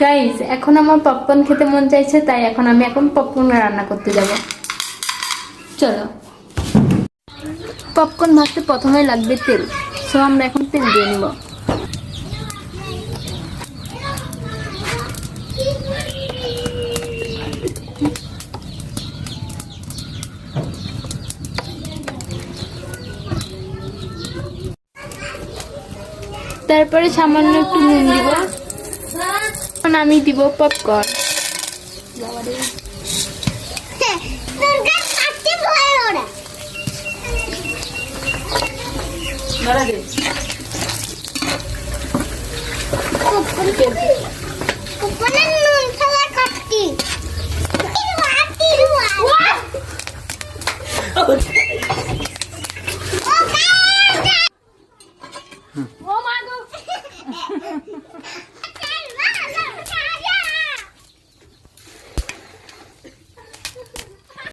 Guys, এখন আমার popcorn খেতে মন চাইছে, তাই আমি এখন পপকর্ন রান্না করতে যাব। চলো। পপকর্ন ভাজতে প্রথমে লাগবে তেল, সো আমরা এখন তেল দিয়ে নিব। তারপরে সামান্য একটু নুন দিব, আমি দিব পপকর্ন।